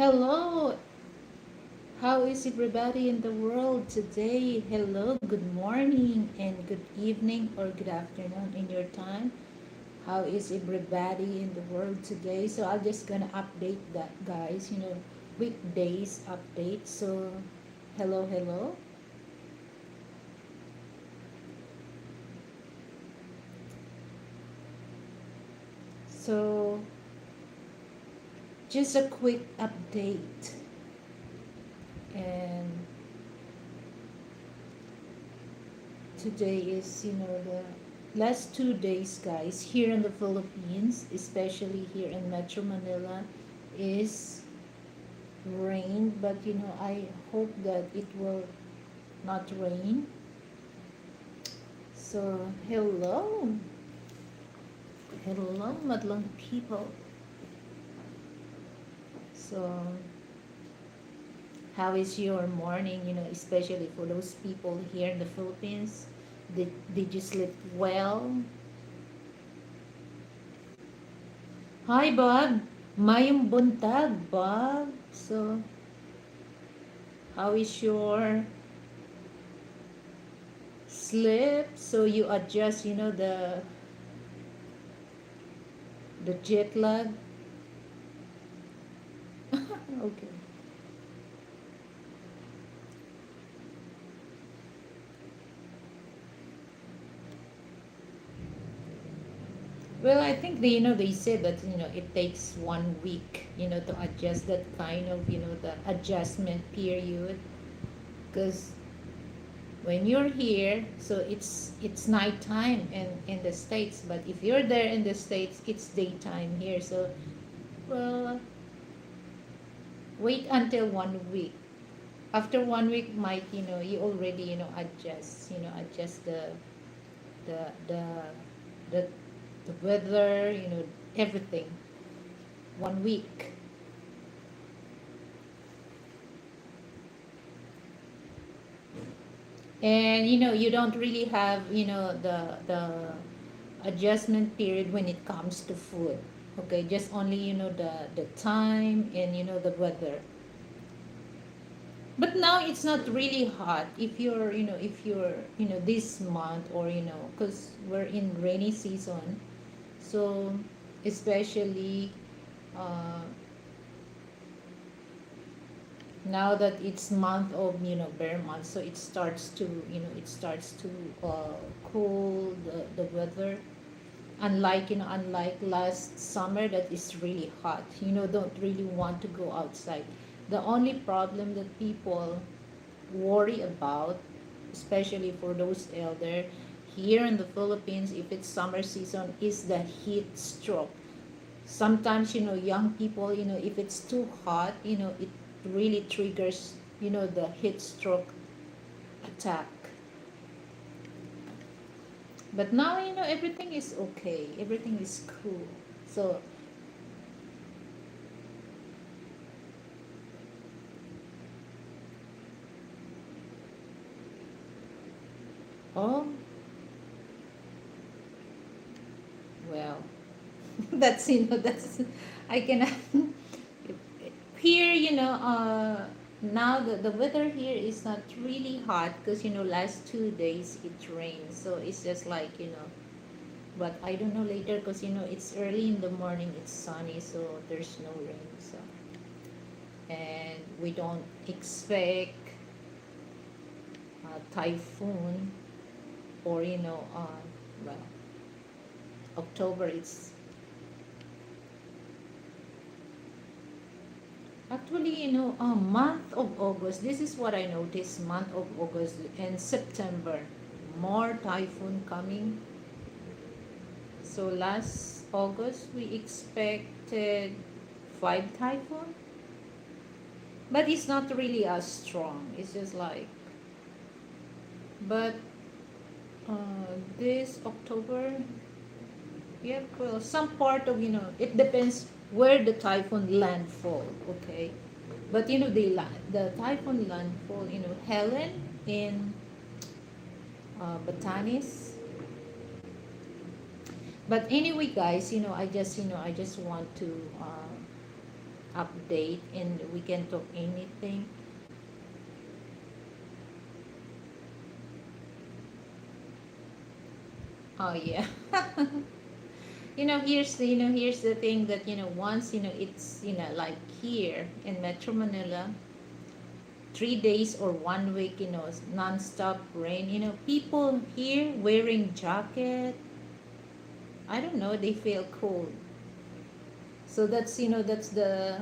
Hello, how is everybody in the world today? Hello, good morning and good evening or good afternoon in your time. How is everybody in the world today? So I'm just gonna update that, guys. Weekdays update. So, hello, hello. So, just a quick update, and today is the last 2 days, guys, here in the Philippines, especially here in Metro Manila, is rain. But I hope that it will not rain. So hello madlang people. So how is your morning, especially for those people here in the Philippines? Did you sleep well? Hi, Bob. Mayong buntag, Bob. So, how is your sleep? So you adjust, the jet lag. Okay. Well, I think they said that it takes 1 week to adjust that kind of the adjustment period, because when you're here, so it's nighttime in the States, but if you're there in the States, it's daytime here. So, well, wait until 1 week. After 1 week, might you already adjust the the the, the weather, everything. 1 week. And you don't really have the adjustment period when it comes to food. Okay, just only the time and the weather. But now it's not really hot if you're this month, or because we're in rainy season. So especially uh, now that it's month of bare month, so it starts to cool the weather. Unlike last summer, that is really hot, don't really want to go outside. The only problem that people worry about, especially for those elder here in the Philippines, if it's summer season, is the heat stroke. Sometimes young people, if it's too hot, it really triggers the heat stroke attack. But now everything is okay, everything is cool. So, oh, well, that's I cannot. Here, now the weather here is not really hot, because last 2 days it rained, so it's just like but I don't know later, because it's early in the morning, it's sunny, so there's no rain. So, and we don't expect typhoon, or well, October, it's actually month of August. This is what I noticed: month of August and September, more typhoon coming. So last August we expected 5 typhoon, but it's not really as strong. It's just like, but this October, yeah, well, some part of it depends where the typhoon landfall. Okay, but the typhoon landfall, Helen in Batanes. But anyway, guys, I just want to update and we can talk anything. Oh yeah. Here's the thing that once it's like here in Metro Manila, 3 days or one week, non-stop rain. People here wearing jacket. I don't know, they feel cold. So that's the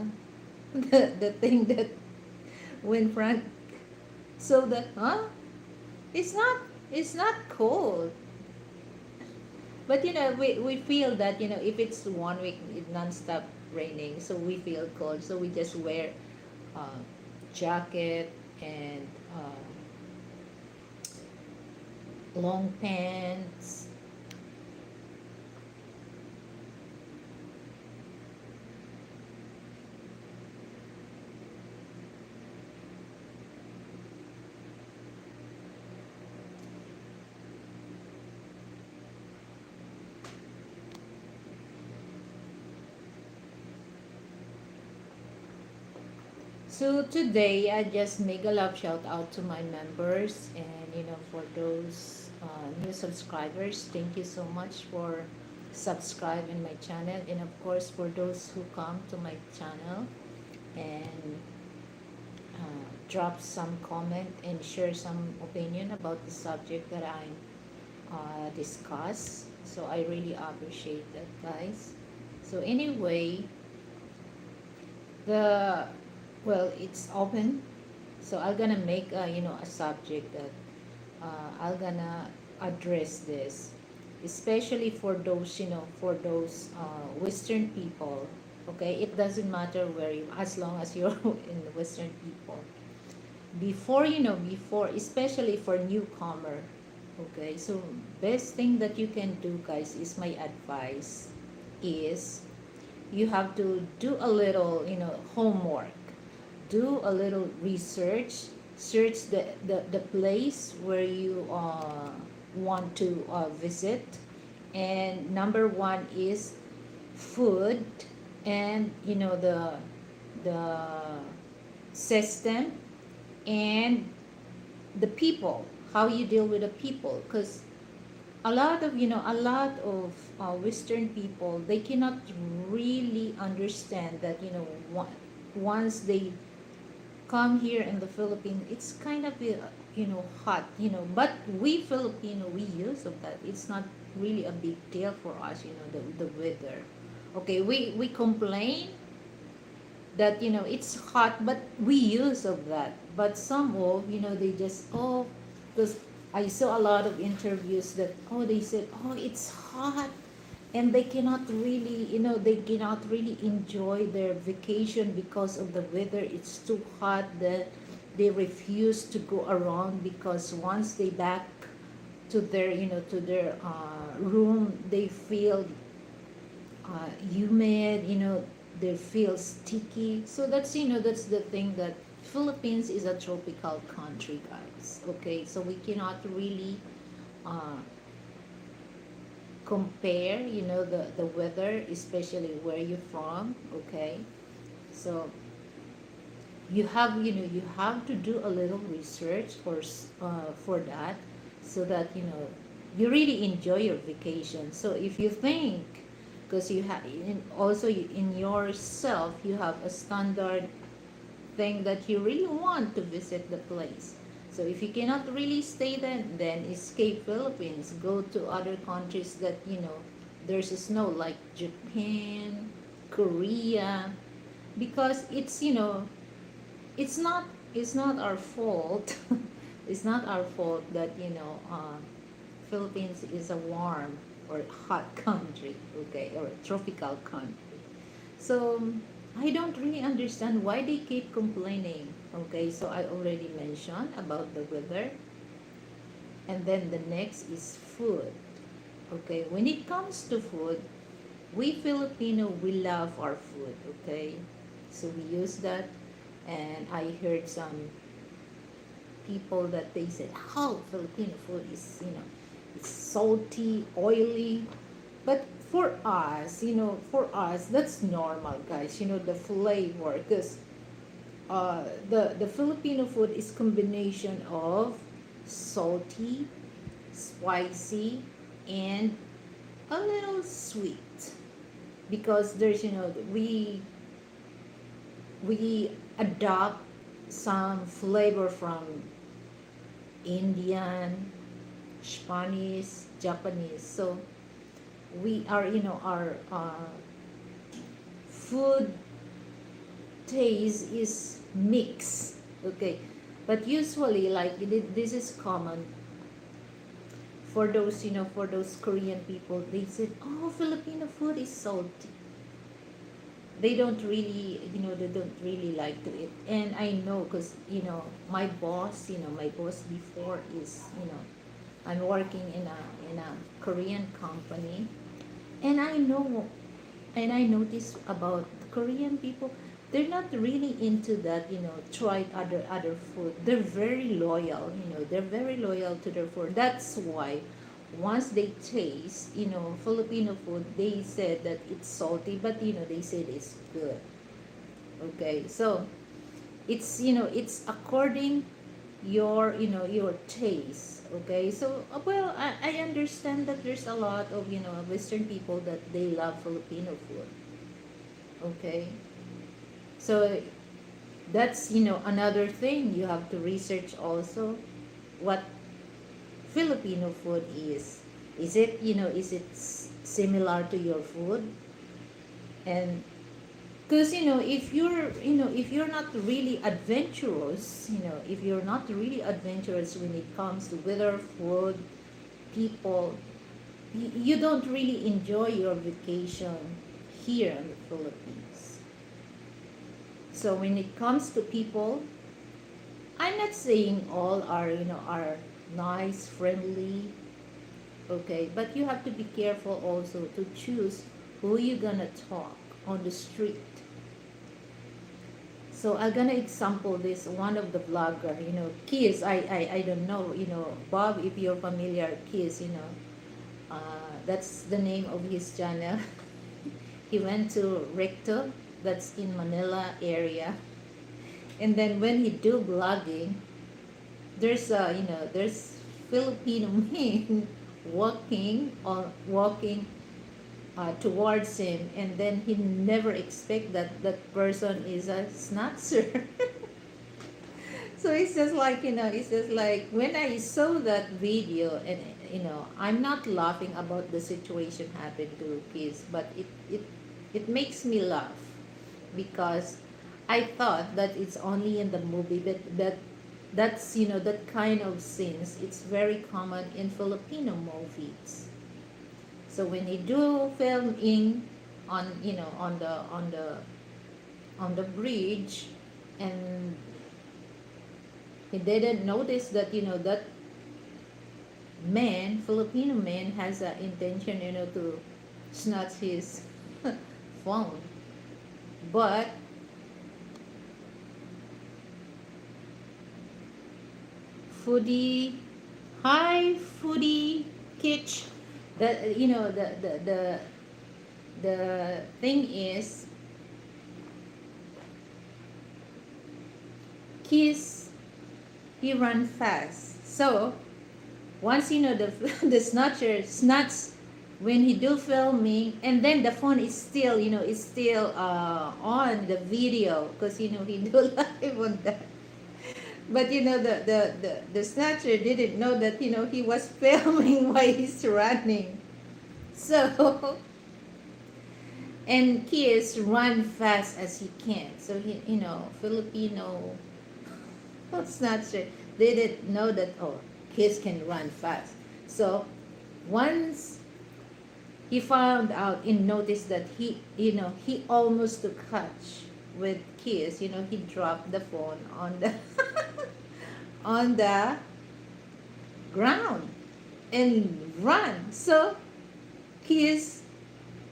the thing that when Frank, so the it's not it's not cold. But we feel that if it's one week non-stop raining, so we feel cold, so we just wear uh, jacket and long pants. So today I just make a love shout out to my members, and for those new subscribers, thank you so much for subscribing my channel, and of course for those who come to my channel and drop some comment and share some opinion about the subject that I discuss. So I really appreciate that, guys. So anyway, the well, it's open. So I'm gonna make a subject that I'm gonna address this, especially for those Western people. Okay, it doesn't matter where you, as long as you're in the Western people. Before, especially for newcomer. Okay, so best thing that you can do, guys, is my advice is you have to do a little homework, do a little research, search the place where you want to visit. And number one is food, and the system, and the people, how you deal with the people, because a lot of Western people, they cannot really understand that once they come here in the Philippines, it's kind of hot, but we Filipino, we use of that. It's not really a big deal for us, the weather. Okay, we complain that it's hot, but we use of that. But some of they just because I saw a lot of interviews that they said it's hot, and they cannot really enjoy their vacation because of the weather. It's too hot that they refuse to go around, because once they back to their room, they feel humid, they feel sticky. So that's the thing, that Philippines is a tropical country, guys. Okay, so we cannot really uh, compare the weather, especially where you're from. Okay, so you have to do a little research for that, so that you really enjoy your vacation. So if you think, because you have also in yourself, you have a standard thing that you really want to visit the place. So if you cannot really stay there, then escape Philippines, go to other countries that there's snow, like Japan, Korea, because it's not our fault. It's not our fault that Philippines is a warm or hot country, okay, or tropical country. So I don't really understand why they keep complaining. Okay, so I already mentioned about the weather, and then the next is food. Okay, when it comes to food, we Filipino, we love our food. Okay, so we use that. And I heard some people that they said, "How Filipino food is, it's salty, oily." But for us, that's normal, guys. The flavor, because the Filipino food is combination of salty, spicy, and a little sweet. Because there's we adopt some flavor from Indian, Spanish, Japanese. So we are, our food taste is mixed. Okay, but usually, like, this is common for those, for those Korean people. They said, oh, Filipino food is salty. They don't really like to eat. And I know, because my boss before is, I'm working in a Korean company. And I notice about Korean people, they're not really into that, try other food. They're very loyal, they're very loyal to their food. That's why once they taste, Filipino food, they said that it's salty, but they said it's good. Okay, so it's according your taste. Okay, so well, I understand that there's a lot of Western people that they love Filipino food. Okay, so that's another thing you have to research also, what Filipino food is it similar to your food? And because if you're not really adventurous, if you're not really adventurous when it comes to weather, food, people, you don't really enjoy your vacation here in the Philippines. So when it comes to people, I'm not saying all are nice, friendly, okay, but you have to be careful also to choose who you're gonna talk on the street. So I'm gonna example this one of the vlogger, Kiss. I don't know, Bob, if you're familiar, Kiss, that's the name of his channel. He went to Recto, that's in Manila area, and then when he do vlogging, there's Filipino men walking towards him, and then he never expect that that person is a snatcher. So it's just like when I saw that video, and I'm not laughing about the situation happened to kids, but it makes me laugh, because I thought that it's only in the movie, but that's that kind of scenes, it's very common in Filipino movies. So when they do filming on on the bridge, and he didn't notice that that man, Filipino man, has an intention to snatch his phone. But foodie, hi foodie kitch. The you know the thing is, kiss, he run fast. So once the the snatcher snatch when he do filming, and then the phone is still is still on the video, because he do live on that. But the snatcher didn't know that he was filming while he's running. So and kids run fast as he can. So Filipino snatcher didn't know that, oh, kids can run fast. So once he found out and noticed that he almost to catch with kids, he dropped the phone on the on the ground and run. So kids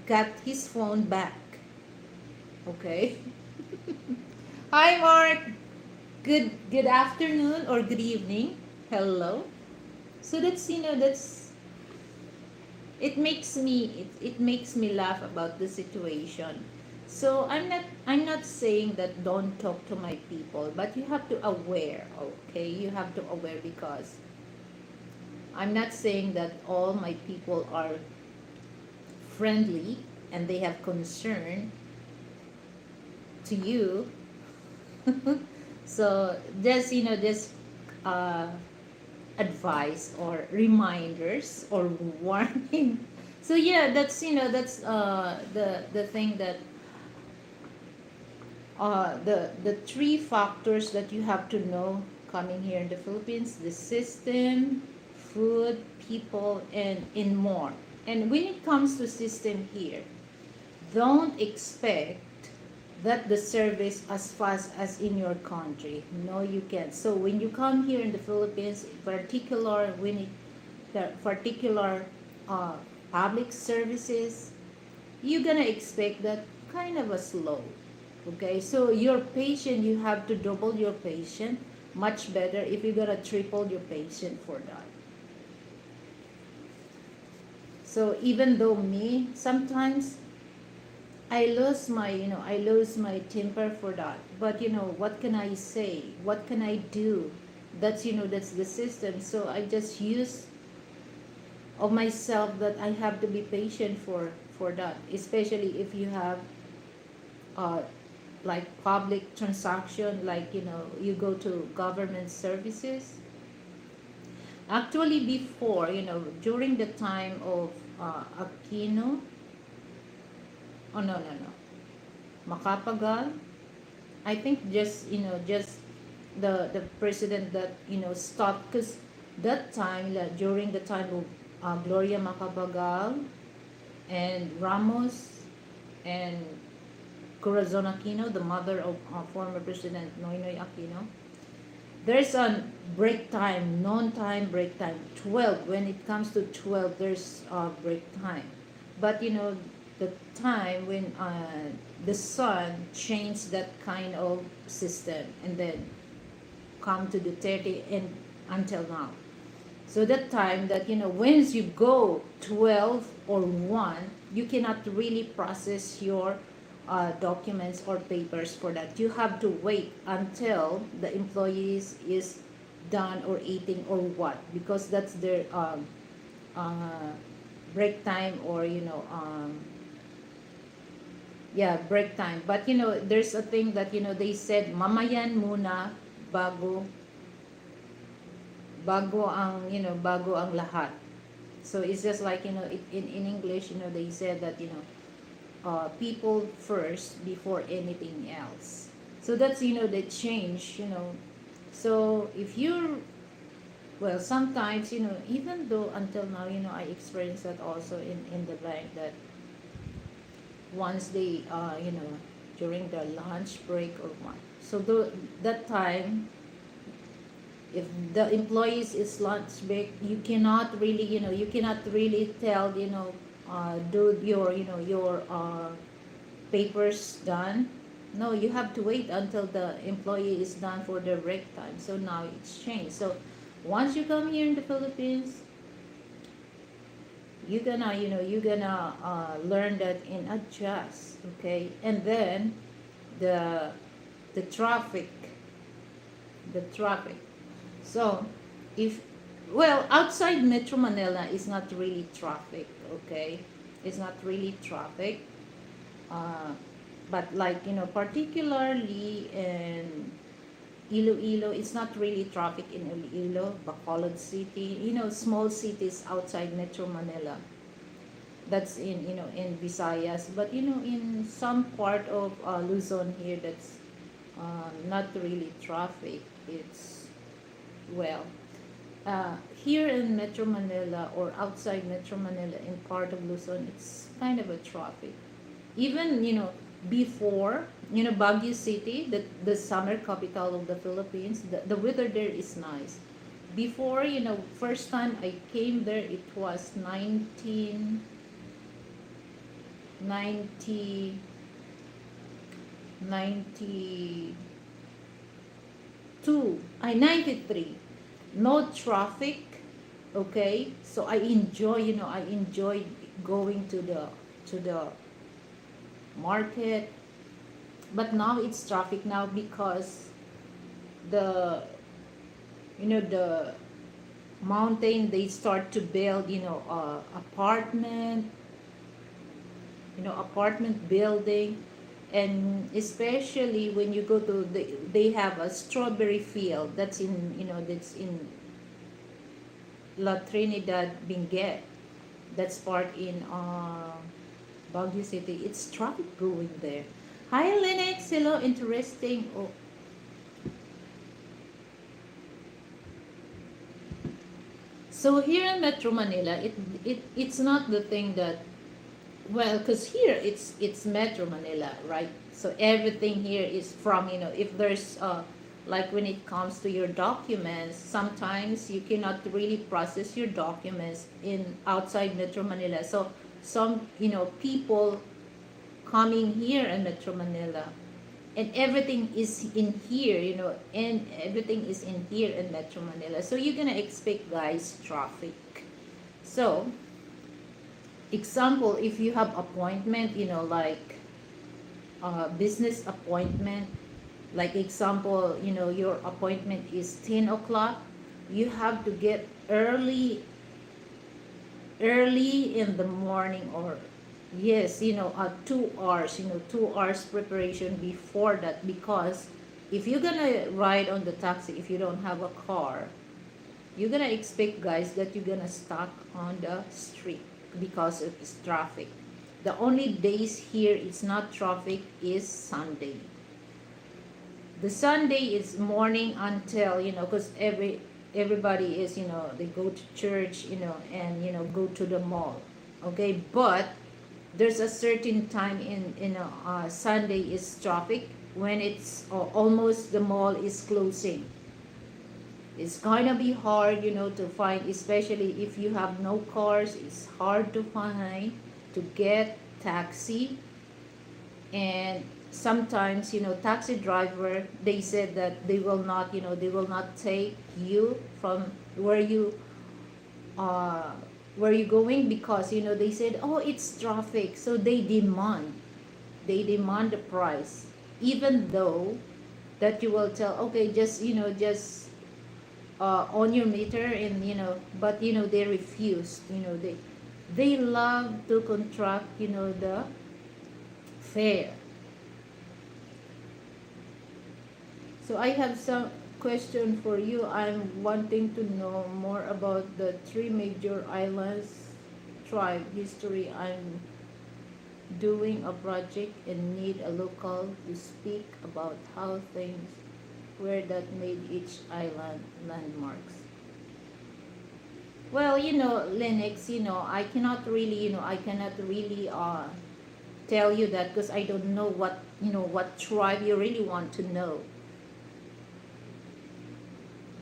got his phone back. Okay. Hi, Mark. Good afternoon or good evening. Hello. So that's it makes me laugh about the situation. So I'm not saying that don't talk to my people, but you have to aware, okay? You have to aware because I'm not saying that all my people are friendly and they have concern to you. So just just uh, advice or reminders or warning. So yeah, that's that's the thing that the three factors that you have to know coming here in the Philippines: the system, food, people, and more. And when it comes to system here, don't expect that the service as fast as in your country. No, you can't. So when you come here in the Philippines, particular when it the particular uh, public services, you're gonna expect that kind of a slow. Okay, so your patient, you have to double your patient. Much better if you're gonna triple your patient for that. So even though me sometimes I lose my temper for that. But what can I say? What can I do? That's the system. So I just use of myself that I have to be patient for that, especially if you have uh, like public transaction, like you go to government services. Actually, before during the time of Aquino, oh no, Macapagal, I think just just the president that stopped because that time like, during the time of Gloria Macapagal and Ramos and Corazon Aquino, the mother of former President Noynoy Aquino. There's a break time, non-time break time. 12. When it comes to 12, there's a break time. But the time when the sun changed that kind of system and then come to the 30 and until now. So that time that once you go 12 or 1, you cannot really process your documents or papers for that. You have to wait until the employees is done or eating or what, because that's their uh, break time, or yeah, break time. But there's a thing that they said mamayan muna bago bago ang lahat. So it's just like in English, they said that people first before anything else. So that's the change. So if you're, well, sometimes even though until now I experienced that also in the bank, that once they during the lunch break or what, so that time, if the employees is lunch break, you cannot really tell do your your papers done. No, you have to wait until the employee is done for their break time. So now it's changed. So once you come here in the Philippines, you're gonna learn that and adjust. Okay, and then the the traffic the traffic. So, if, well, outside Metro Manila is not really traffic, okay? It's not really traffic. Uh, but like, particularly in Iloilo, it's not really traffic in Iloilo, Bacolod City, small cities outside Metro Manila. That's in, in Visayas. But, in some part of Luzon here, that's not really traffic. It's, well, here in Metro Manila or outside Metro Manila in part of Luzon, it's kind of a traffic. Even, before, Baguio City, the summer capital of the Philippines, the weather there is nice. Before, first time I came there, it was 1990, 92, 93. No traffic, Okay, so I enjoy, I enjoy going to the market. But now it's traffic now because the the mountain, they start to build, apartment, apartment building. And especially when you go to they have a strawberry field that's in, that's in La Trinidad Benguet. That's part in Baguio City. It's traffic going there. Hi Lennox, hello, interesting. Oh, so here in Metro Manila, it's not the thing that, well, because here it's Metro Manila, right? So everything here is from, if there's like when it comes to your documents, sometimes you cannot really process your documents in outside Metro Manila. So some, people coming here in Metro Manila, and everything is in here, and everything is in here in Metro Manila. So you're gonna expect, guys, traffic. So example, if you have appointment, like business appointment, like example, your appointment is 10 o'clock, you have to get early in the morning, or yes, 2 hours, 2 hours preparation before that, because if you're gonna ride on the taxi, if you don't have a car, you're gonna expect, guys, that you're gonna stuck on the street because of this traffic. The only days here it's not traffic is Sunday. The Sunday is morning until, because everybody is, they go to church, and go to the mall. Okay, but there's a certain time in Sunday is traffic when it's almost the mall is closing. It's gonna be hard, to find, especially if you have no cars. It's hard to find, to get taxi. And sometimes, taxi driver, they said that they will not take you from where you uh where you going, because they said, oh, it's traffic. So they demand the price, even though that you will tell, okay, just on your meter, and but they refuse. They love to contract, the fare. So I have some question for you. I'm wanting to know more about the three major islands tribe history. I'm doing a project and need a local to speak about how things were that made each island landmarks. Well, Lennox, I cannot really tell you that, because I don't know what tribe you really want to know.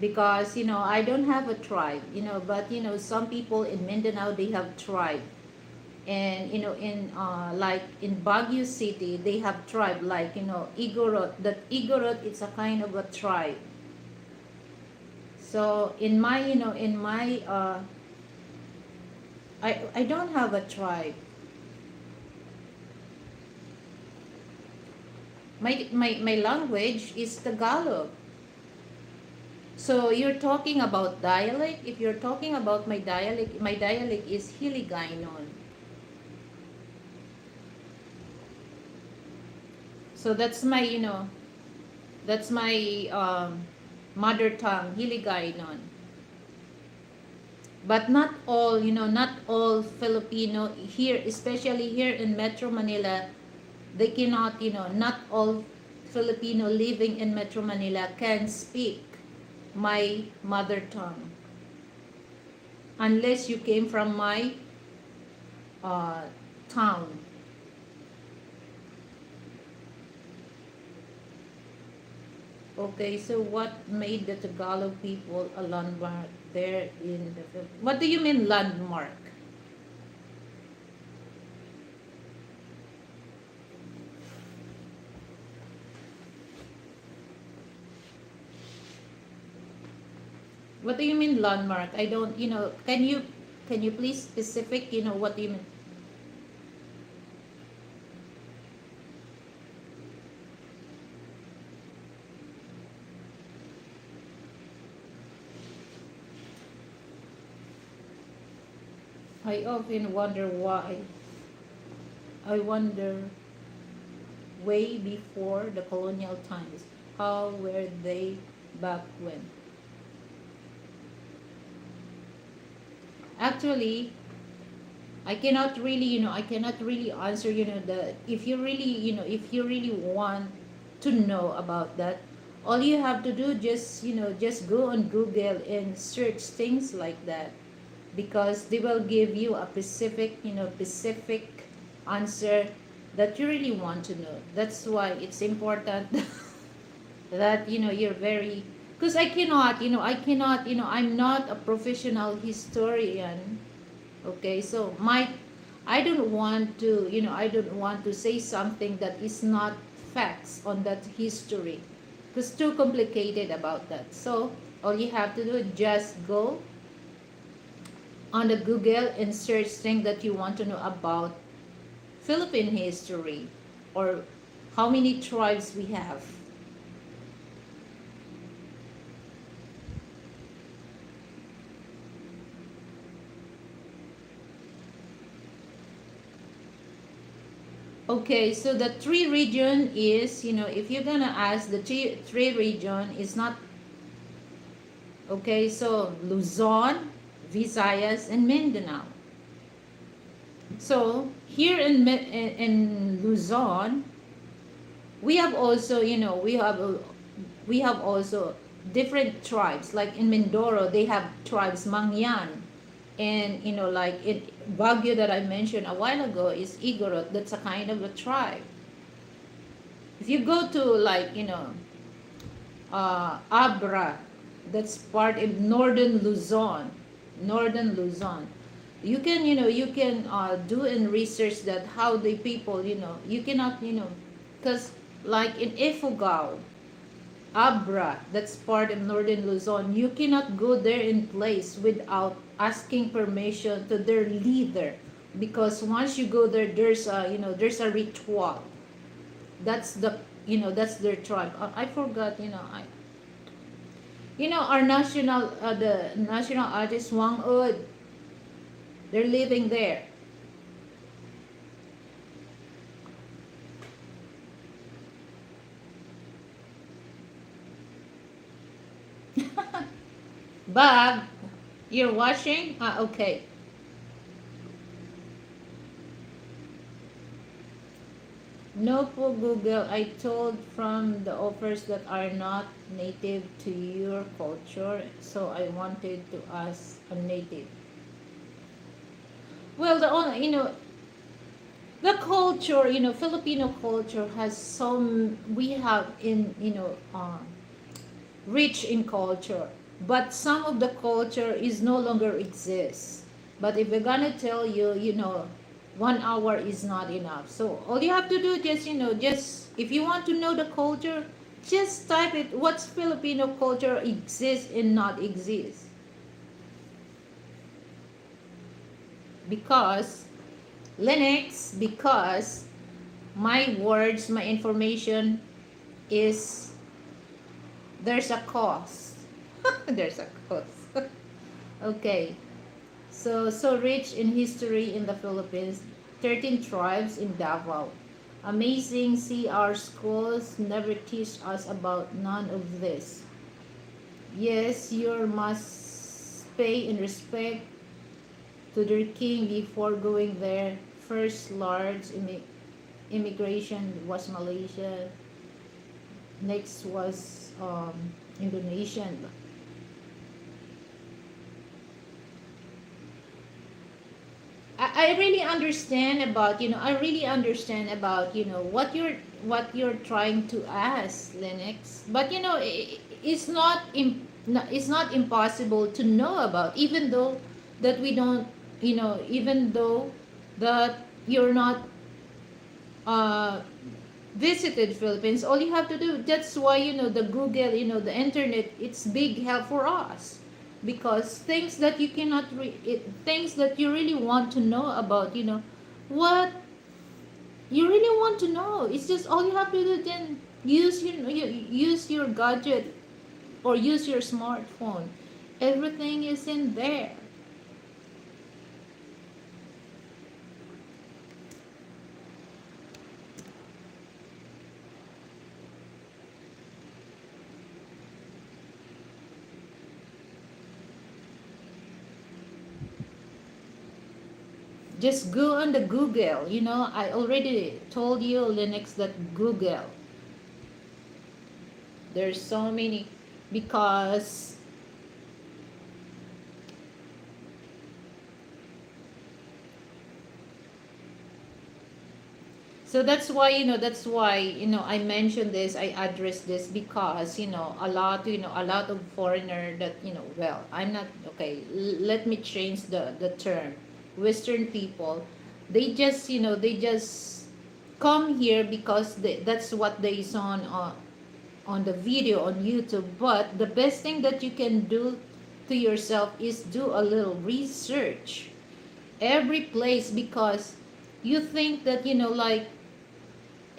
Because I don't have a tribe, but some people in Mindanao, they have tribe. And in like in Baguio City, they have tribe, like Igorot. That Igorot, it's a kind of a tribe. So in my I don't have a tribe. My language is Tagalog. So you're talking about dialect. If you're talking about my dialect is Hiligaynon. So that's my mother tongue, Hiligaynon. But not all Filipino here, especially here in Metro Manila, they cannot, not all Filipino living in Metro Manila can speak my mother tongue, unless you came from my uh, town. Okay, so what made the Tagalog people a landmark there in the Philippines? What do you mean landmark? What do you mean landmark? I don't, can you please specific, what do you mean? I often wonder why. I wonder way before the colonial times. How were they back when? Actually, I cannot really answer, if you really, if you really want to know about that, all you have to do just, just go on Google and search things like that, because they will give you a specific, specific answer that you really want to know. That's why it's important that, you're very, because I'm not a professional historian. Okay, so I don't want to, I don't want to say something that is not facts on that history, because too complicated about that. So all you have to do is just go on the Google and search things that you want to know about Philippine history, or how many tribes we have. Okay, so the three region is, if you're gonna ask, the three region is not, okay, so Luzon, Visayas, and Mindanao. So here in Luzon, we have also, we have also different tribes. Like in Mindoro, they have tribes Mangyan, and like in Baguio that I mentioned a while ago is Igorot. That's a kind of a tribe. If you go to, like, Abra, that's part of northern Luzon. You can, do and research that how the people, you cannot, because like in Ifugao, Abra, that's part of northern Luzon, you cannot go there in place without asking permission to their leader, because once you go there, there's a ritual. That's the, that's their tribe. I forgot, our national, the national artist Wang Ud, they're living there. Bob, you're watching? Okay. No po Google, I told from the offers that are not native to your culture, so I wanted to ask a native. Well, the only, the culture, Filipino culture has some, we have in, rich in culture, but some of the culture is no longer exists. But if we're gonna tell you, 1 hour is not enough. So all you have to do, just, just if you want to know the culture, just type it. What's Filipino culture exists and not exists? Because Linux, because my words, my information is, there's a cost. There's a cost. Okay. So rich in history in the Philippines, 13 tribes in Davao. Amazing, see our schools never teach us about none of this. Yes, you must pay in respect to their king before going there. First large immigration was Malaysia. Next was Indonesian. I really understand about, I really understand about, what you're trying to ask, Linux. But it's not it's not impossible to know about, even though that we don't, even though that you're not uh visited Philippines. All you have to do, that's why, the Google, the internet, it's big help for us. because things that you cannot things that you really want to know about, what you really want to know, it's just all you have to do, then use your gadget or use your smartphone. Everything is in there. Just go on the Google. I already told you, Linux, that Google. There's so many, because so that's why I mentioned this, I address this, because a lot of foreigner that, well, I'm not okay, let me change the term. Western people, they just come here because that's what they saw on the video on YouTube. But the best thing that you can do to yourself is do a little research every place, because you think that, like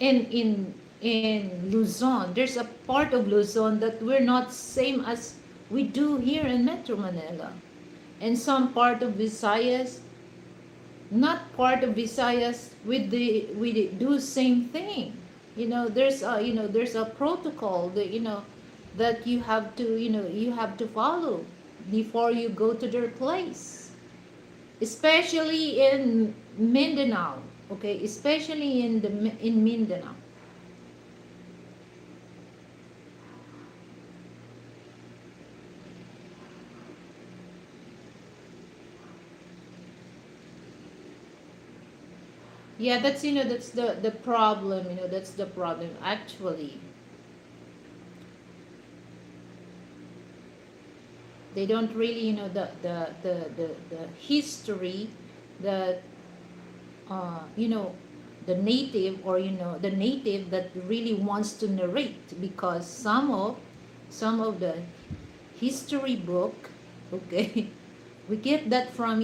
in Luzon, there's a part of Luzon that we're not same as we do here in Metro Manila, and some part of Visayas, not part of Visayas, with the do same thing. There's a protocol that you have to follow before you go to their place, especially in Mindanao. Okay, especially in Mindanao. Yeah, that's the problem. That's the problem actually. They don't really, the history that, you know the native that really wants to narrate, because some of the history book, okay, we get that from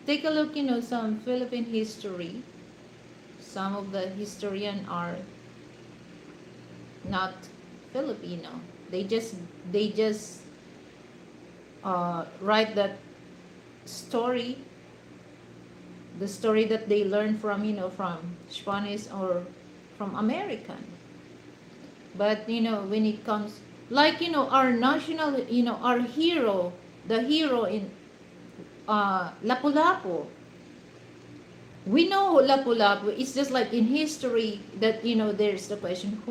take a look, some Philippine history. Some of the historian are not Filipino. They just write that story, the story that they learn from Spanish or from American. But when it comes, like, our national, our hero, the hero in Lapu-Lapu. We know Lapu-Lapu. It's just like in history that, there's the question,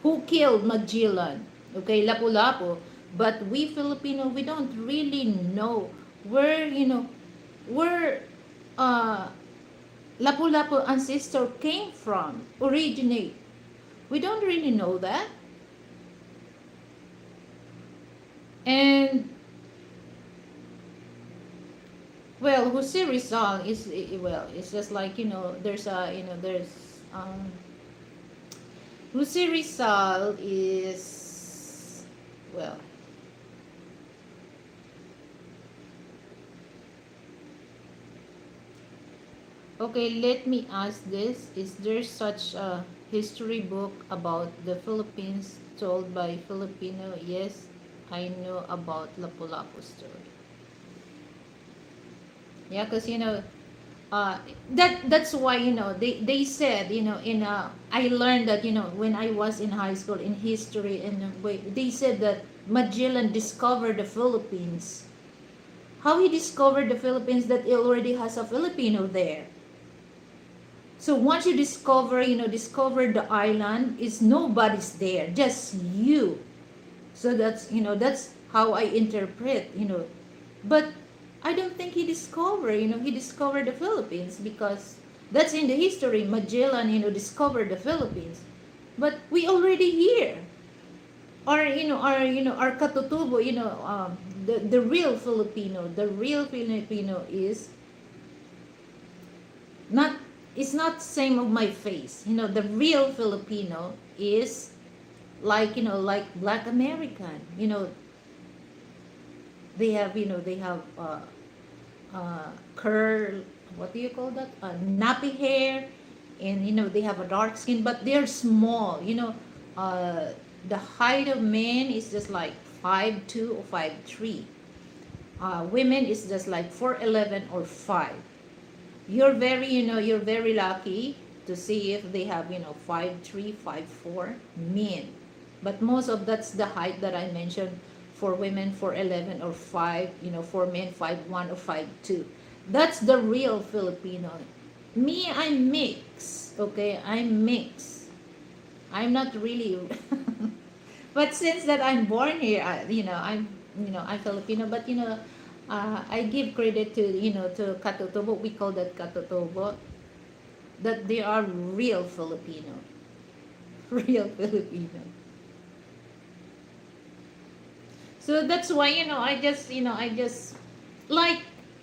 who killed Magellan? Okay, Lapu-Lapu. But we Filipino, we don't really know where, where uh, Lapu-Lapu ancestor came from, originate. We don't really know that. And well, Jose Rizal is, well, it's just like, there's Jose Rizal is, well, okay, let me ask this. Is there such a history book about the Philippines told by Filipino? Yes, I know about Lapu-Lapu story. Yeah, because, uh, that's why, they said, I learned that, when I was in high school in history, and they said that Magellan discovered the Philippines. How he discovered the Philippines, that he already has a Filipino there. So once you discover the island, is nobody's there, just you. So that's how I interpret. But I don't think he discovered. He discovered the Philippines, because that's in the history. Magellan, discovered the Philippines, but we already here. Our katutubo. The real Filipino. The real Filipino is not. It's not same of my face. The real Filipino is like like Black American, they have curl, what do you call that, nappy hair, and they have a dark skin, but they're small. uh, the height of men is just like 5'2" or 5'3". Women is just like 4'11" or 5. You're very lucky to see if they have 5'3", 5'4" men. But most of that's the height that I mentioned. For women 4'11" or 5, for men 5'1" or 5'2". That's the real Filipino. Me, I'm mix. Okay, I'm mix. I'm not really but since that I'm born here, I'm Filipino, but I give credit to to Katotobo. We call that Katotobo, that they are real Filipino, real Filipino. So that's why I just like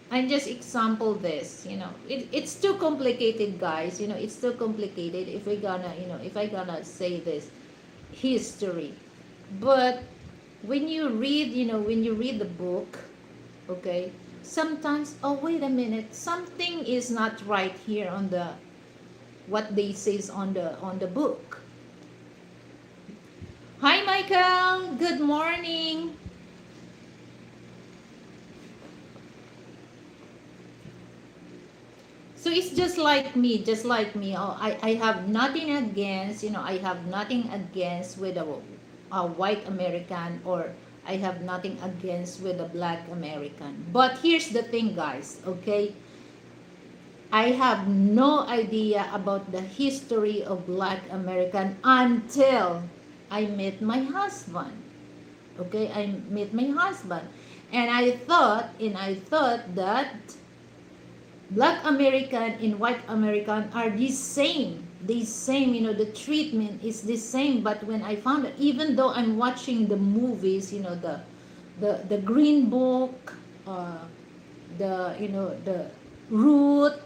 I just example this. It's too complicated, guys. It's too complicated if we gonna if I gonna say this history. But when you read the book, okay, sometimes, oh, wait a minute, something is not right here on the what they says on the book. Hi, Michael, good morning. So it's just like me. Oh, I have nothing against, I have nothing against with a white American, or I have nothing against with a black American. But here's the thing, guys, okay? I have no idea about the history of black American until I met my husband. Okay, I met my husband. And I thought that black American and white American are the same. The same, the treatment is the same. But when I found it, even though I'm watching the movies, the Green Book, the Root,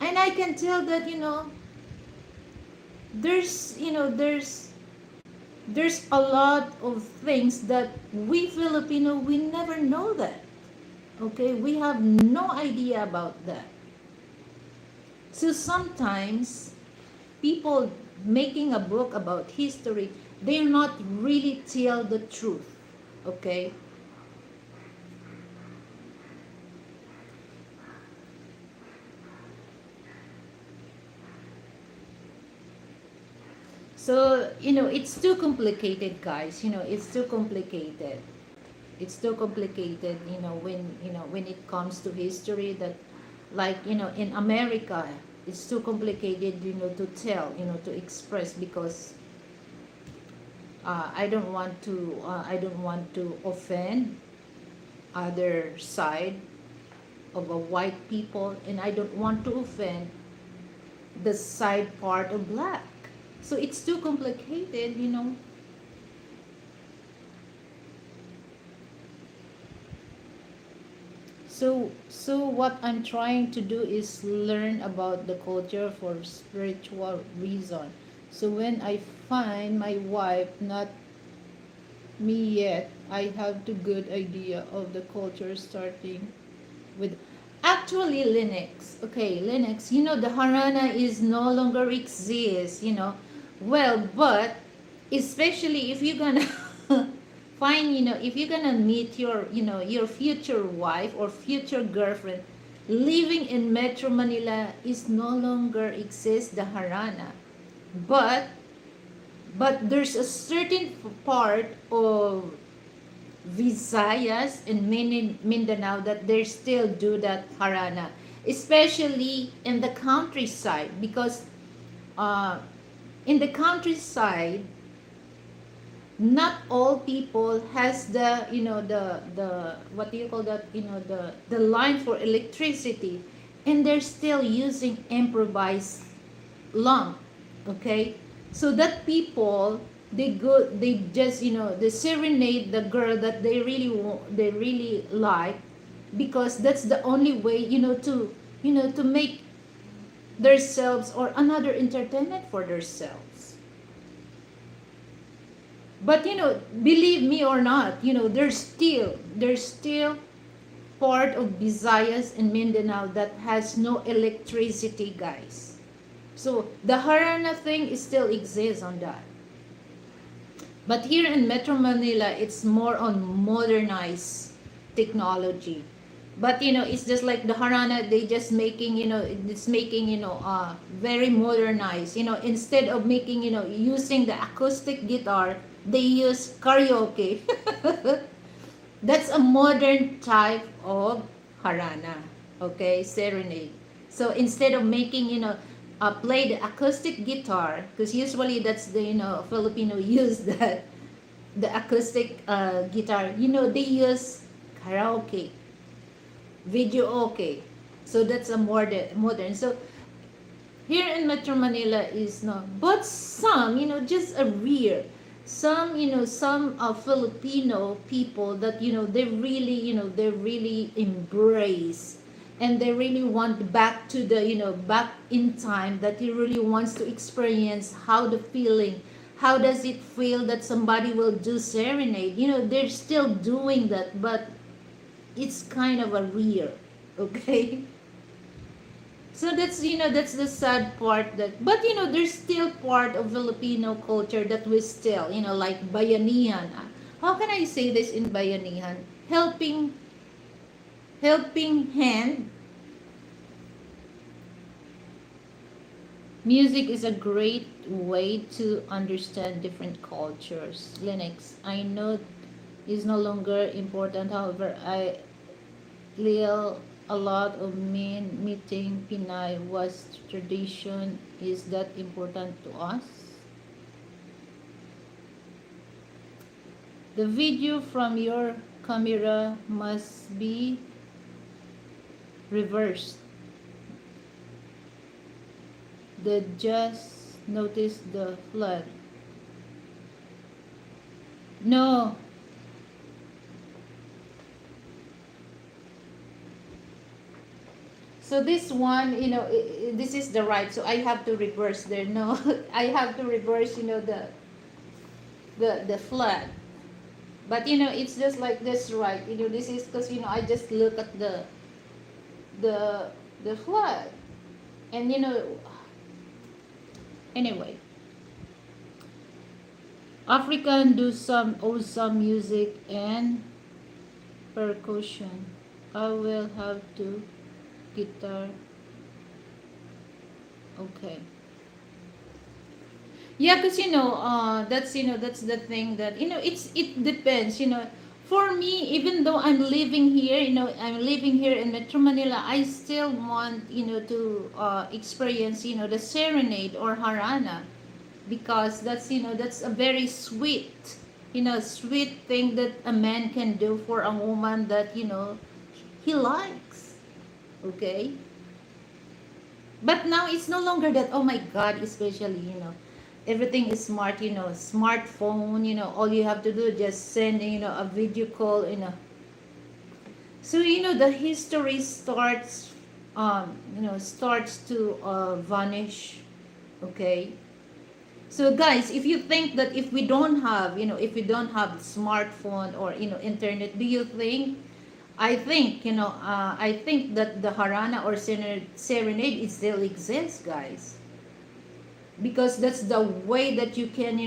and I can tell that there's a lot of things that we Filipino, we never know that. Okay, we have no idea about that. So sometimes people making a book about history, they're not really tell the truth. Okay? So, it's too complicated, guys. It's too complicated. It's too complicated, when it comes to history, that like, in America, it's too complicated, to tell, to express, because I don't want to offend other side of a white people, and I don't want to offend the side part of black. So it's too complicated. So what I'm trying to do is learn about the culture for spiritual reason. So when I find my wife, not me yet, I have the good idea of the culture, starting with actually Linux. Okay, Linux, the Harana is no longer exists. Well, but especially if you're gonna find, if you're gonna meet your future wife or future girlfriend, living in Metro Manila is no longer exist the Harana. But there's a certain part of Visayas and Mindanao that they still do that Harana, especially in the countryside, because uh, in the countryside, not all people has the what do you call that, the line for electricity, and they're still using improvised lamp. Okay, so that people, they just they serenade the girl that they really like, because that's the only way to make themselves or another entertainment for themselves. But believe me or not, there's still part of Visayas and Mindanao that has no electricity, guys. So the Harana thing is still exists on that. But here in Metro Manila, it's more on modernized technology. But it's just like the Harana, they just making, it's making, very modernized. Instead of making, using the acoustic guitar, they use karaoke. That's a modern type of Harana, okay, serenade. So instead of making, play the acoustic guitar, because usually that's the, Filipino use that, the acoustic guitar, they use karaoke, video okay. So that's a modern. So here in Metro Manila is no, but some, just a rare, some Filipino people that they really embrace, and they really want back to the, back in time, that he really wants to experience how the feeling, how does it feel that somebody will do serenade. They're still doing that, but it's kind of a rare, okay. So that's the sad part, that, but there's still part of Filipino culture that we still, like bayanihan. How can I say this in bayanihan? Helping hand. Music is a great way to understand different cultures. Linux, I know, is no longer important. However, I Lil, a lot of men meeting Pinay was tradition. Is that important to us? The video from your camera must be reversed. The just notice the flood. No, so this one, this is the right. So I have to reverse there. No, I have to reverse, the flood. But it's just like this, right? This is because I just look at the the flood, and anyway, African do some awesome music and percussion. I will have to guitar. Okay. Yeah, because that's the thing that it depends. For me, even though I'm living here, I'm living here in Metro Manila, I still want to experience the serenade or harana, because that's a very sweet, sweet thing that a man can do for a woman that he likes. Okay. But now it's no longer that, oh my God, especially, everything is smart, smartphone, all you have to do is just send, a video call, So, the history starts to vanish, okay? So guys, if you think that if we don't have smartphone or, internet, do you think I think that the harana or serenade it still exists, guys, because that's the way that you can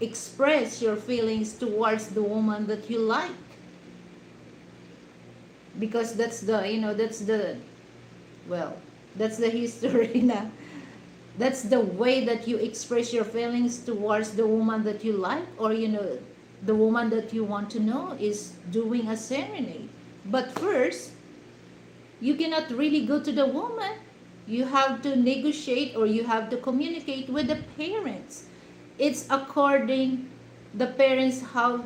express your feelings towards the woman that you like, because that's the well, that's the history na. That's the way that you express your feelings towards the woman that you like, or the woman that you want to know is doing a serenade. But first, you cannot really go to the woman. You have to negotiate, or you have to communicate with the parents. It's according the parents how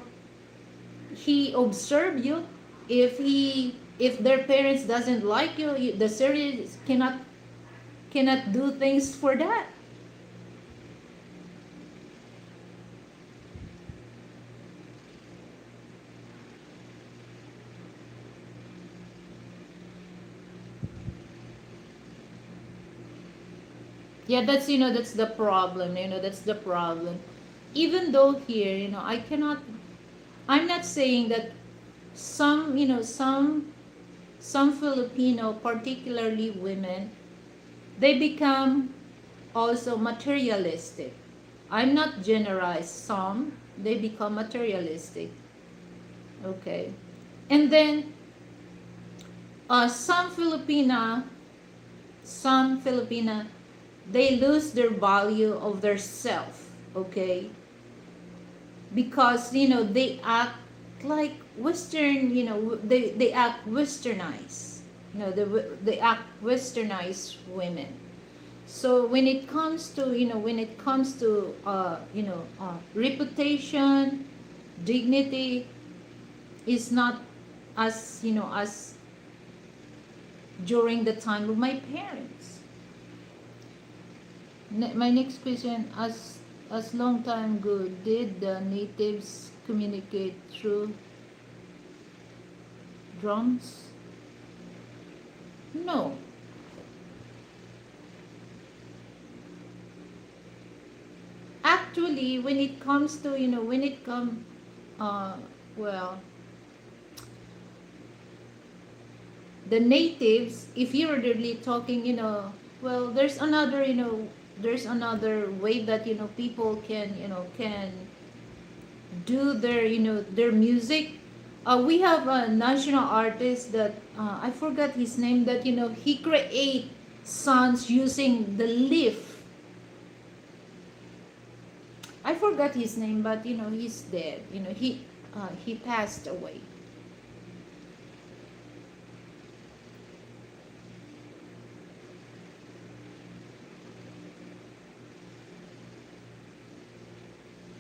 he observe you. If their parents doesn't like the serenade cannot do things for that. Yeah, that's the problem. That's the problem. even though here, I cannot, I'm not saying that some, some Filipino, particularly women, they become also materialistic. I'm not generalized. Some, they become materialistic. Okay. And then some Filipina, they lose their value of their self. Okay. Because, they act like Western, they act westernized. They act westernized women. So when it comes to, reputation, dignity is not as, as during the time of my parents. My next question, as long time ago, did the natives communicate through drums? No. Actually, when it comes to, when it come, well, the natives, if you're really talking, well, there's another way that, people can, can do their, their music. We have a national artist that, I forgot his name, that, he create sounds using the leaf. I forgot his name, but, he's dead. He passed away.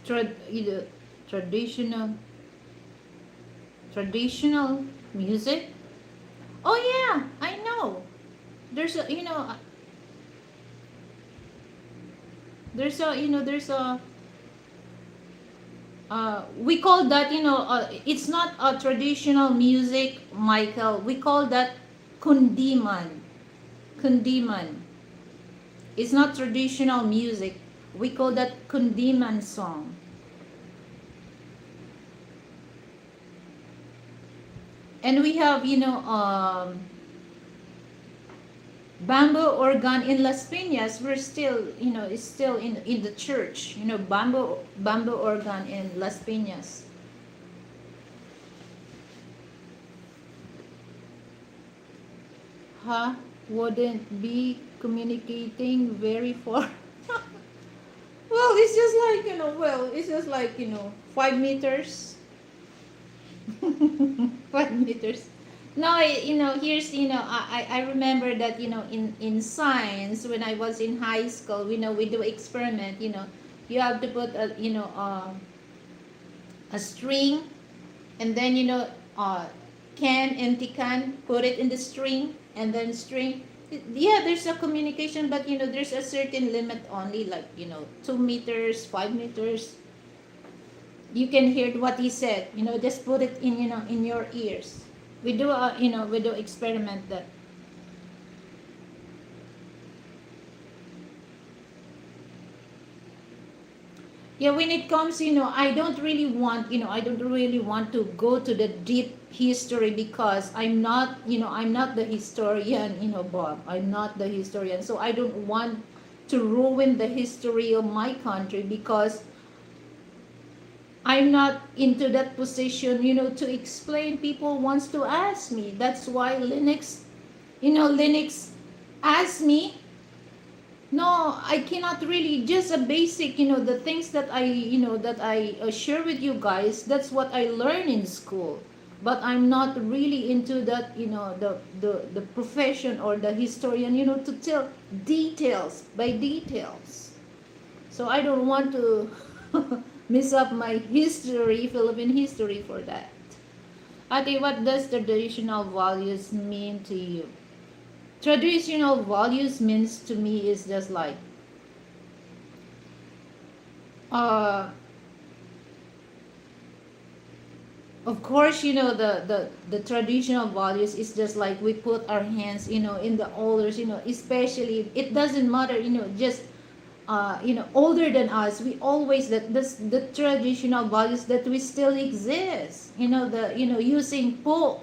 Either traditional traditional music. Oh yeah, I know. There's a, there's a, there's a, we call that, it's not a traditional music, Michael. We call that kundiman. Kundiman. It's not traditional music. We call that kundiman song. And we have, bamboo organ in Las Piñas. We're still, it's still in the church. Bamboo organ in Las Piñas. Huh? Wouldn't be communicating very far. Well, it's just like, 5 meters. 5 meters. No, here's, I remember that, in science, when I was in high school, we do experiment, you have to put a string, and then, empty can, put it in the string, and then string. Yeah, there's a communication, but, there's a certain limit only, like, 2 meters, 5 meters. You can hear what he said, just put it in, in your ears. We do experiment that. Yeah, when it comes, I don't really want to go to the deep history, because I'm not the historian, Bob. I'm not the historian. So I don't want to ruin the history of my country, because I'm not into that position, to explain. People wants to ask me. That's why Linux asked me. No, I cannot really, just a basic, the things that I share with you guys, that's what I learned in school. But I'm not really into that, the profession or the historian, to tell details by details. So I don't want to mess up my history, Philippine history, for that. Ate, what does traditional values mean to you? Traditional values means to me is just like, uh, of course, the traditional values is just like we put our hands, in the altars, especially, it doesn't matter, just older than us, we always that this the traditional values that we still exist, the using po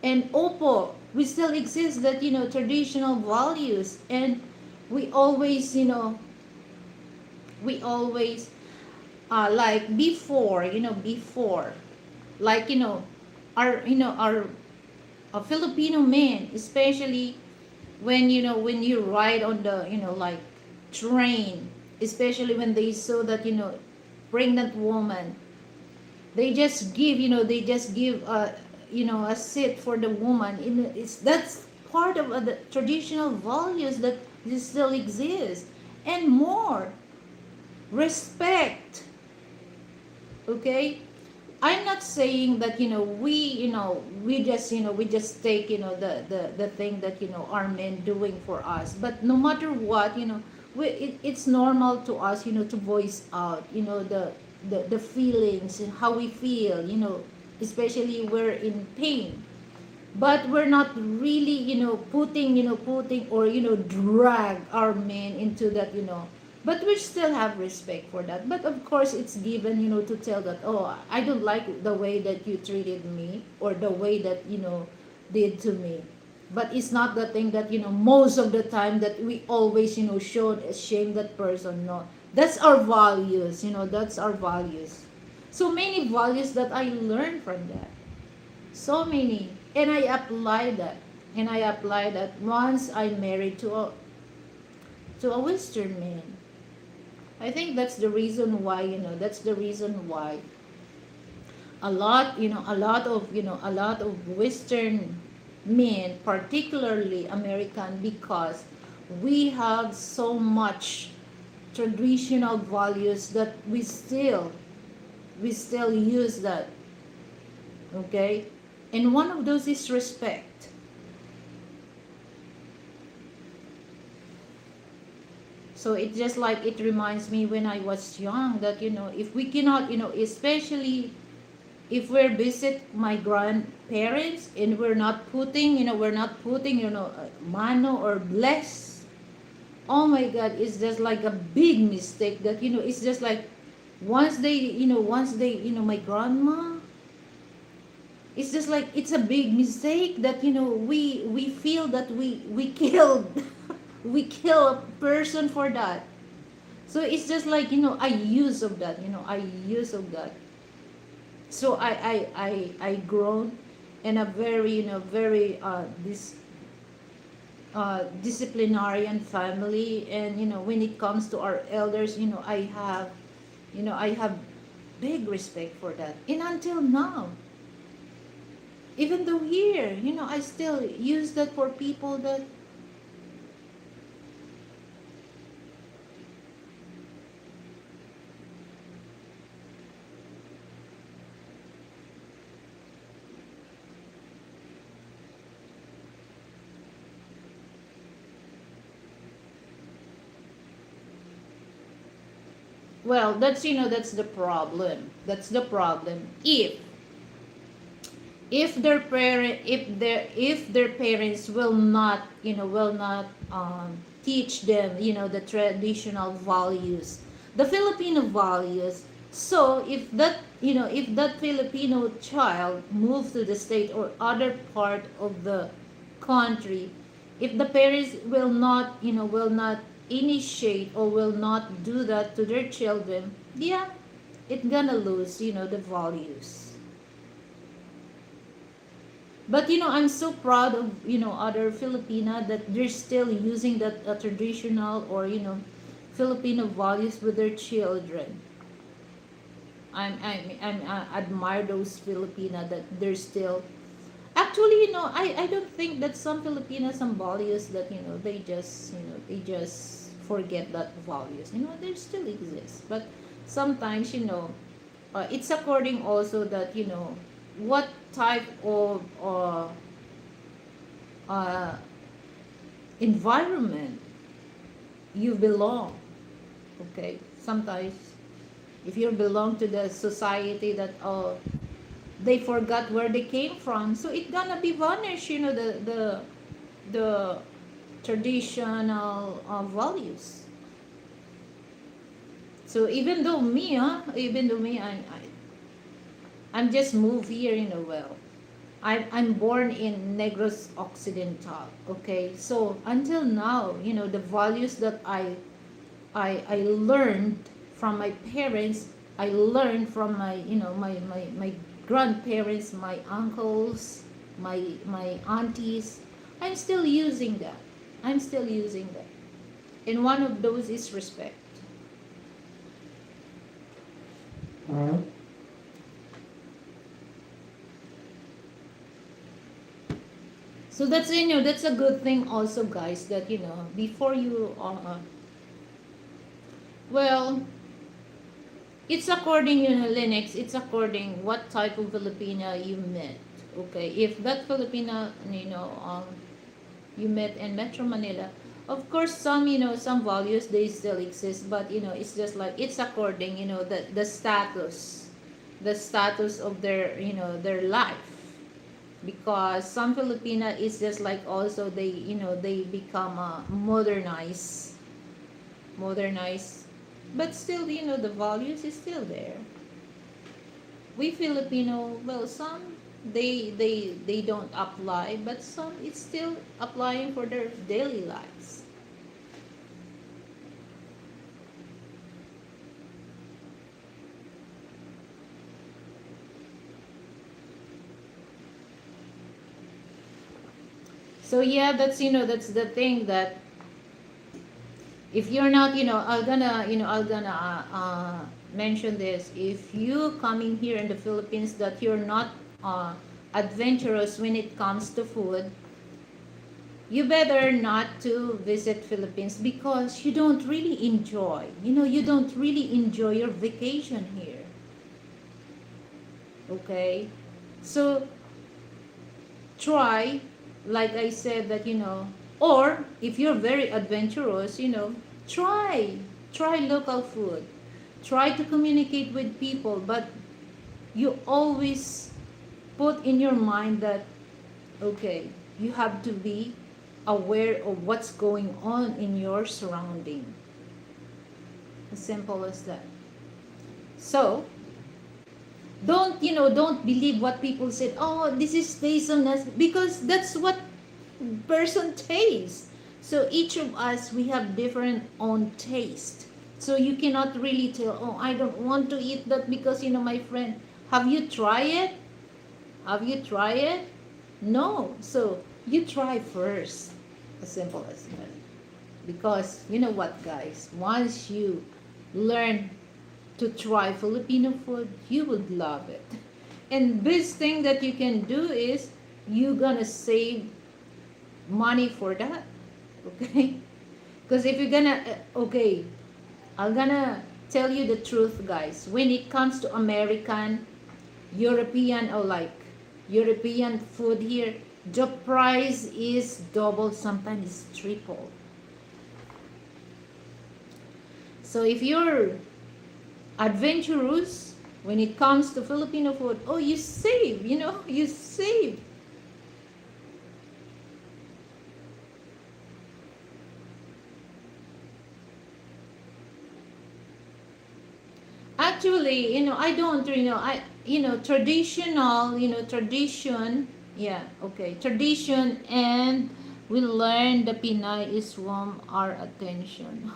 and opo, we still exist, that traditional values. And we always we always like before, like our Filipino men, especially when you ride on the like train, especially when they saw that pregnant woman, they just give a seat for the woman. It's that's part of the traditional values that still exist. And more respect. Okay, I'm not saying that we just take the thing that our men doing for us. But no matter what, it's normal to us to voice out the feelings and how we feel, especially we're in pain. But we're not really putting or drag our men into that, but we still have respect for that. But of course it's given to tell that, oh, I don't like the way that you treated me, or the way that did to me. But it's not the thing that most of the time that we always show shame that person. No, that's our values, that's our values. So many values that I learned from that, so many. And I apply that, once I married to a Western man. I think that's the reason why, a lot of Western men, particularly American, because we have so much traditional values that we still use that. Okay, and one of those is respect. So it just like it reminds me when I was young that if we cannot, especially if we're visit my grandparents, and we're not putting mano or bless. Oh my God, it's just like a big mistake that it's just like once they my grandma, it's just like it's a big mistake that we feel that we killed we kill a person for that. So it's just like I use of that. So I grown in a very very disciplinarian family. And when it comes to our elders, I have big respect for that. And until now, even though here, I still use that for people that. Well, that's the problem. That's the problem. If their parents will not teach them the traditional values, the Filipino values. So if that Filipino child moves to the state or other part of the country, if the parents will not initiate or will not do that to their children, yeah, it gonna lose the values. But I'm so proud of other Filipina that they're still using that traditional or Filipino values with their children. I admire those Filipina that they're still. Actually, I don't think that some Filipinas, some values that they just forget that values. They still exist. But sometimes it's according also that what type of uh, environment you belong. Okay, sometimes if you belong to the society that they forgot where they came from, so it gonna be vanished, the traditional values. So even though me, I'm just moved here, well, I'm born in Negros Occidental, okay? So until now, the values that I learned from my parents, I learned from my grandparents, my uncles, my aunties. I'm still using that. I'm still using that. And one of those is respect. So that's a good thing also, guys, that before you well, it's according, Linux, it's according what type of Filipina you met. Okay, if that Filipina, you met in Metro Manila, of course some values they still exist, but it's just like it's according, the status of their their life, because some Filipina is just like also they become modernized, but still the values is still there. We Filipino, well, some they don't apply, but some it's still applying for their daily lives. So yeah, that's the thing that if you're not, I'll gonna mention this. If you coming here in the Philippines that you're not uh, adventurous when it comes to food, you better not to visit Philippines because you don't really enjoy. You don't really enjoy your vacation here. Okay? So try, like I said, that or if you're very adventurous, try local food. Try to communicate with people, but you always put in your mind that okay, you have to be aware of what's going on in your surrounding. As simple as that. So, don't believe what people said. Oh, this is tasteless, because that's what person tastes. So each of us, we have different own taste. So you cannot really tell, oh, I don't want to eat that because my friend. Have you tried it? Have you tried it? No. So you try first. As simple as that. Because you know what, guys? Once you learn to try Filipino food, you would love it. And best thing that you can do is you're gonna save money for that. Okay? Because if you're gonna, okay, I'm gonna tell you the truth, guys. When it comes to American, European, or like European food here, the price is double, sometimes triple. So if you're adventurous when it comes to Filipino food, oh, you save, you save. Actually, I don't, traditional, tradition, yeah, okay, tradition, and we learn the Pinay is warm our attention.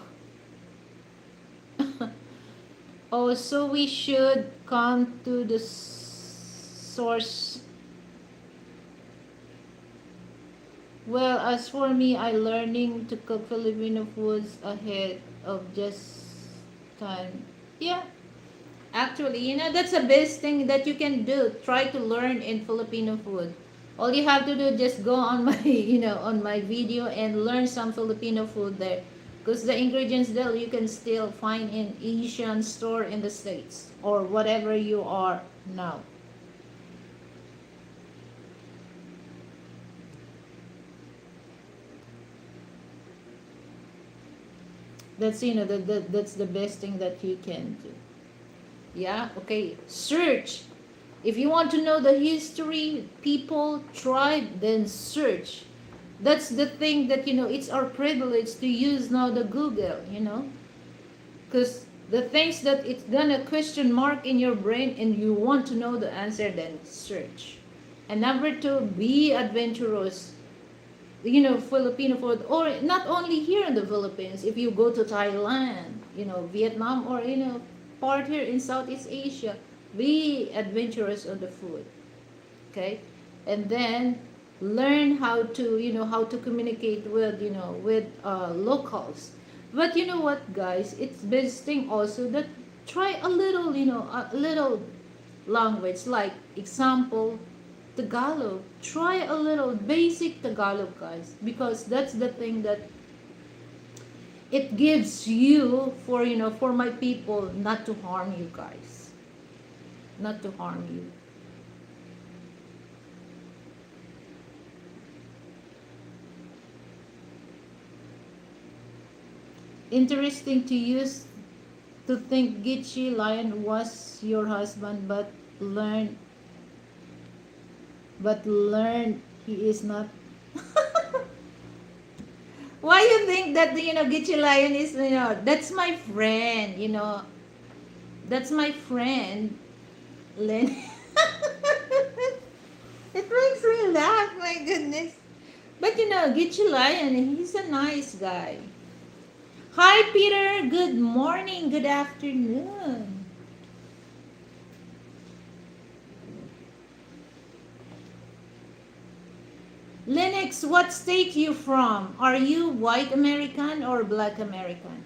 Also, we should come to the source. Well, as for me, I learning to cook Filipino foods ahead of just time. Yeah, actually, that's the best thing that you can do. Try to learn in Filipino food. All you have to do just go on my, on my video and learn some Filipino food there. Because the ingredients there you can still find in Asian store in the States or whatever you are now. That's, that's the best thing that you can do. Yeah, okay. Search. If you want to know the history, people, tribe, then search. That's the thing that, it's our privilege to use now the Google, because The things that it's gonna question mark in your brain and you want to know the answer, then search. And number two, be adventurous. Filipino food, or not only here in the Philippines, if you go to Thailand, Vietnam, or part here in Southeast Asia, be adventurous on the food. Okay. And then learn how to communicate with locals. But you know what, guys, it's best thing also that try a little language, like example Tagalog. Try a little basic Tagalog, guys, because that's the thing that it gives you for my people, not to harm you guys, not to harm you. Interesting to use to think Gitchi Lion was your husband, learn but learn he is not. Why you think that Gitchi Lion is, that's my friend, that's my friend, Len. It makes me laugh, my goodness. But Gitchi Lion, he's a nice guy. Hi, Peter. Good morning. Good afternoon. Lennox, what state you from? Are you white American or black American?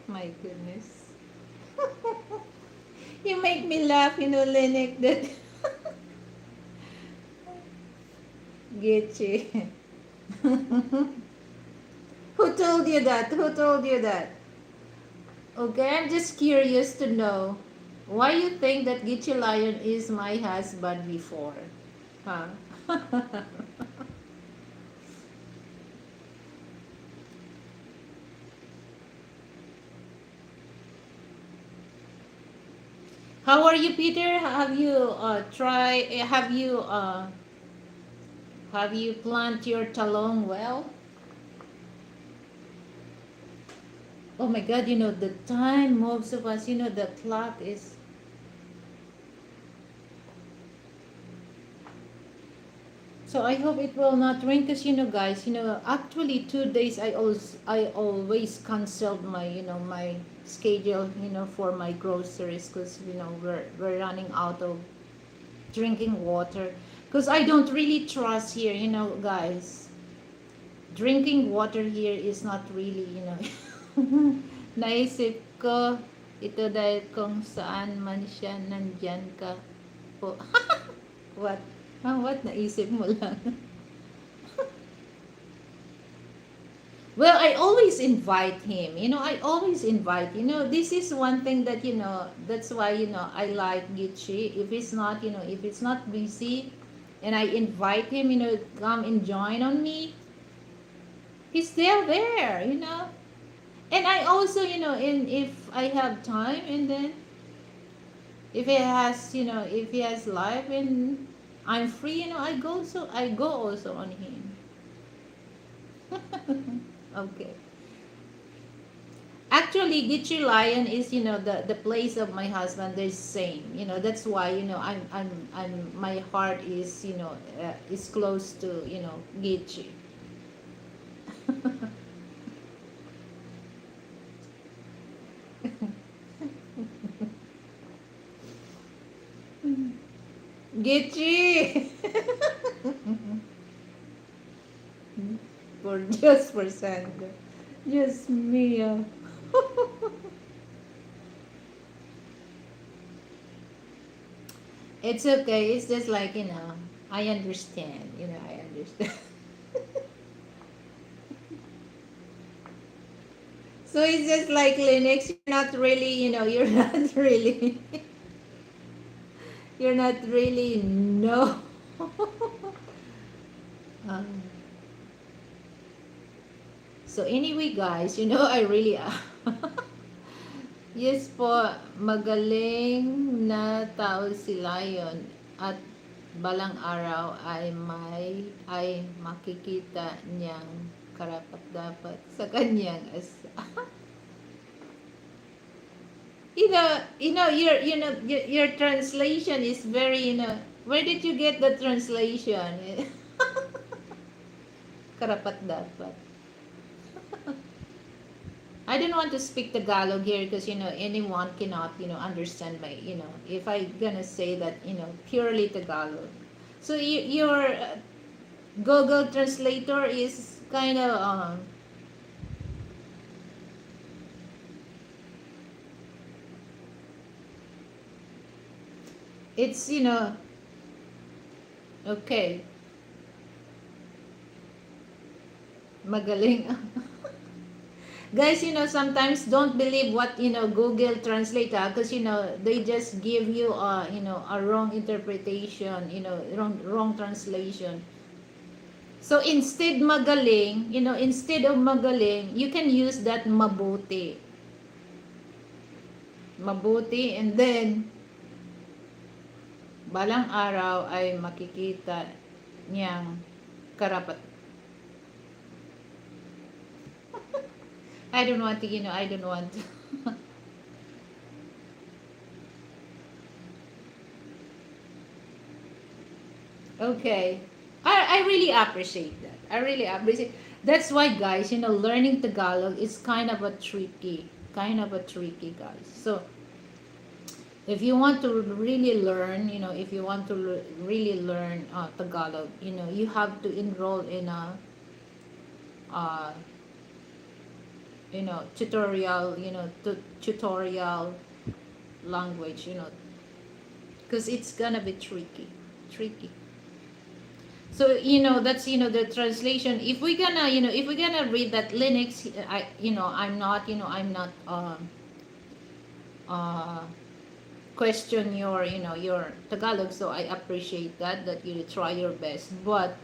My goodness. You make me laugh, Lennox, that Gitchi. Who told you that? Who told you that? Okay, I'm just curious to know why you think that Gitchi Lion is my husband before. Huh? How are you, Peter? Have you plant your talong well? Oh my God, the time most of us, the clock is. So I hope it will not rain, because guys, actually 2 days I always canceled my schedule, for my groceries, because we're running out of drinking water, because I don't really trust here, guys. Drinking water here is not really, naisip ko ito dahil kung saan man siya nandyan ka po. What? What? Naisip mo lang. Well, I always invite him. I always invite. This is one thing that, that's why, I like Gitchi. If it's not busy and I invite him, come and join on me, he's still there. And I also, if I have time, and then if he has life and I'm free, I go also on him. Okay. Actually, Gitchi Lion is, the place of my husband. They're same. That's why, my heart is close to, Gitchi. Gitchi! For Sandra. Just me. It's okay. It's just like, I understand. I understand. So it's just like Linux. You're not really, you're not really, you're not really, no. Um, so anyway, guys, I really, Yes po, magaling na tao si Lion at balang araw ay makikita niyang karapat-dapat sa kanyang your translation is very, where did you get the translation? Karapat-dapat. I don't want to speak Tagalog here because anyone cannot understand my if I gonna say that purely Tagalog. So your Google Translator is kind of it's okay, magaling. Guys, sometimes don't believe what Google Translate, because they just give you a wrong interpretation, wrong translation. So instead of magaling, you can use that mabuti. Mabuti, and then balang araw ay makikita niyang karapat. I don't want to, I don't want to. Okay. I really appreciate that. I really appreciate. That's why, guys, learning Tagalog is kind of a tricky, guys. So, if you want to really learn, if you want to really learn Tagalog, you have to enroll in a, uh, tutorial, tutorial language, because it's gonna be tricky. So that's the translation. If we're gonna if we're gonna read that Linux, I'm not uh, question your your Tagalog. So I appreciate that you try your best. But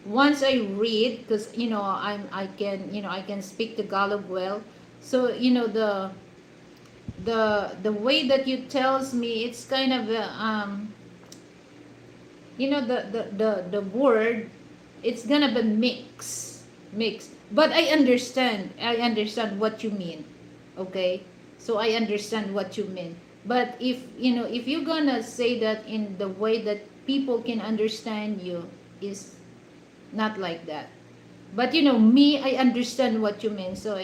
once I read, because I can speak Tagalog well. So the way that you tells me, it's kind of the word, it's gonna be mix, but I understand what you mean. Okay, so I understand what you mean, but if you're gonna say that in the way that people can understand you, is not like that. But me, I understand what you mean. So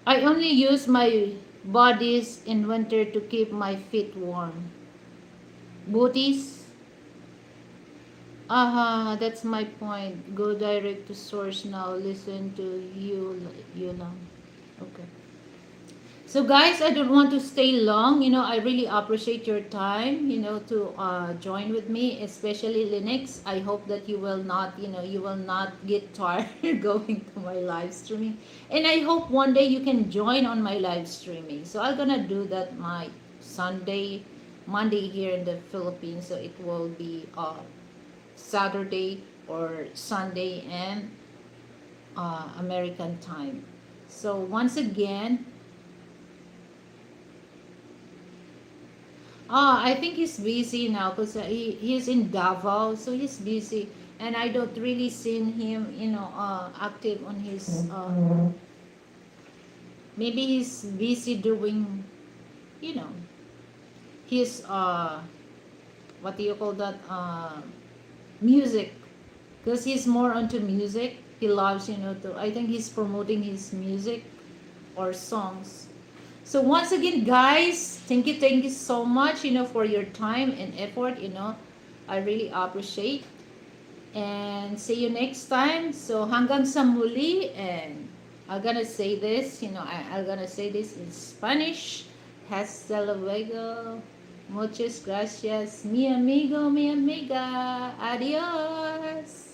I only use my bodies in winter to keep my feet warm. Booties. Aha, that's my point. Go direct to source now. Listen to you now. Okay. So guys, I don't want to stay long. I really appreciate your time, to join with me, especially Linux. I hope that you will not get tired going to my live streaming. And I hope one day you can join on my live streaming. So I'm gonna do that my Sunday, Monday here in the Philippines. So it will be Saturday or Sunday and American time. So once again, I think he's busy now because he's in Davao, so he's busy, and I don't really seen him, active on his. Maybe he's busy doing, you know, his what do you call that? Music, because he's more onto music. He loves, to. I think he's promoting his music or songs. So once again, guys, thank you so much, for your time and effort. I really appreciate. And see you next time. So hanggang sa muli, and I'm gonna say this, I'm gonna say this in Spanish. Hasta luego. Muchas gracias, mi amigo, mi amiga. Adios.